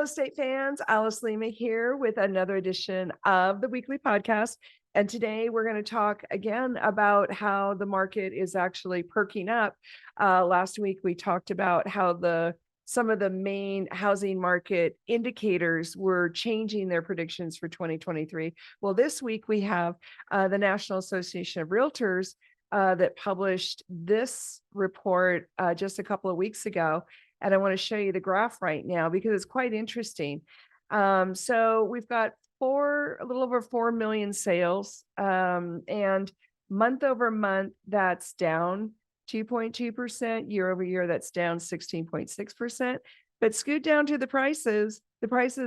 estate fans, Alice Lema here with another edition of the weekly podcast. And today we're going to talk again about how the market is actually perking up. Last week we talked about how some of the main housing market indicators were changing their predictions for 2023. Well, this week we have the National Association of Realtors that published this report just a couple of weeks ago. And I want to show you the graph right now because it's quite interesting. So we've got a little over 4 million sales, and month over month, that's down 2.2%. Year over year, that's down 16.6%. But scoot down to the prices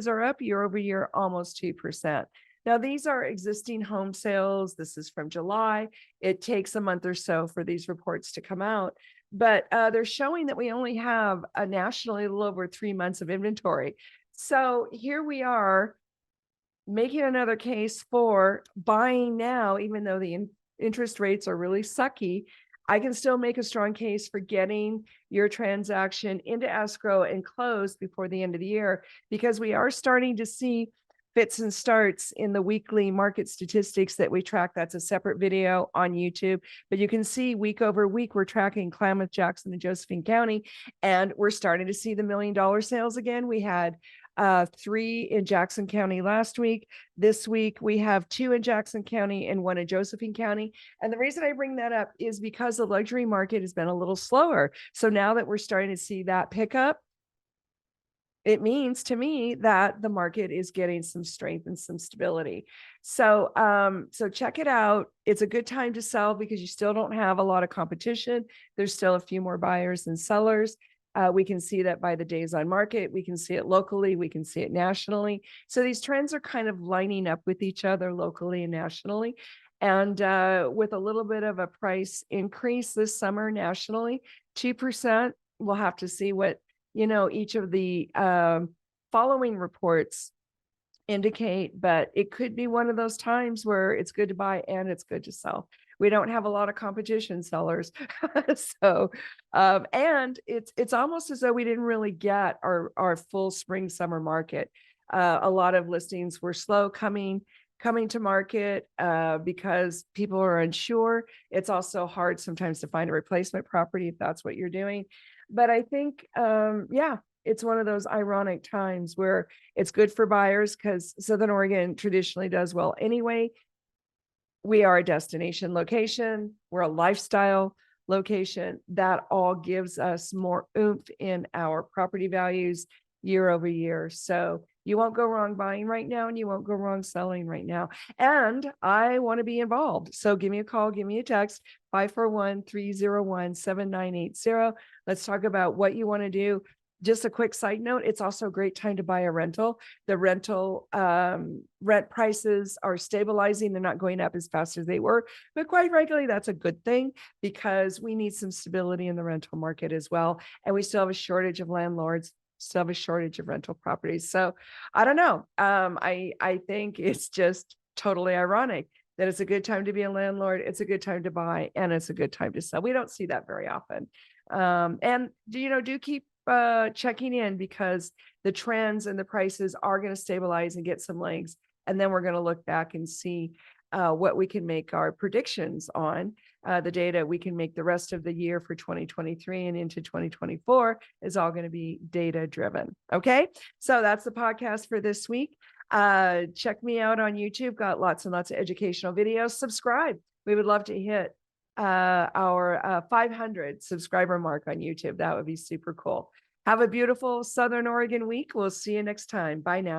are up year over year, almost 2%. Now, these are existing home sales. This is from July. It takes a month or so for these reports to come out. But they're showing that we only have nationally a little over 3 months of inventory. So here we are making another case for buying now, even though the interest rates are really sucky. I can still make a strong case for getting your transaction into escrow and closed before the end of the year, because we are starting to see fits and starts in the weekly market statistics that we track. That's a separate video on YouTube, but you can see week over week, we're tracking Klamath, Jackson, and Josephine County, and we're starting to see the $1 million sales again. We had 3 in Jackson County last week. This week, we have 2 in Jackson County and 1 in Josephine County. And the reason I bring that up is because the luxury market has been a little slower. So now that we're starting to see that pick up, it means to me that the market is getting some strength and some stability. So, so check it out. It's a good time to sell because you still don't have a lot of competition. There's still a few more buyers than sellers. We can see that by the days on market. We can see it locally. We can see it nationally. So these trends are kind of lining up with each other locally and nationally. And with a little bit of a price increase this summer nationally, 2%, we'll have to see what each of the following reports indicate, but it could be one of those times where it's good to buy and it's good to sell. We don't have a lot of competition sellers. So, and it's almost as though we didn't really get our full spring summer market. A lot of listings were slow coming to market because people are unsure. It's also hard sometimes to find a replacement property if that's what you're doing. But I think, it's one of those ironic times where it's good for buyers because Southern Oregon traditionally does well anyway. We are a destination location. We're a lifestyle location. That all gives us more oomph in our property values year over year. So you won't go wrong buying right now, and you won't go wrong selling right now. And I want to be involved. So give me a call, give me a text, 541-301-7980. Let's talk about what you want to do. Just a quick side note, it's also a great time to buy a rental. The rental rent prices are stabilizing. They're not going up as fast as they were, but quite frankly, that's a good thing because we need some stability in the rental market as well. And we still have a shortage of landlords, still have a shortage of rental properties. So I don't know. I think it's just totally ironic that it's a good time to be a landlord. It's a good time to buy, and it's a good time to sell. We don't see that very often. And do keep checking in because the trends and the prices are going to stabilize and get some legs. And then we're going to look back and see what we can make our predictions on. The data we can make the rest of the year for 2023 and into 2024 is all going to be data driven. Okay. So that's the podcast for this week. Check me out on YouTube. Got lots and lots of educational videos. Subscribe. We would love to hit our 500 subscriber mark on YouTube. That would be super cool. Have a beautiful Southern Oregon week. We'll see you next time. Bye now.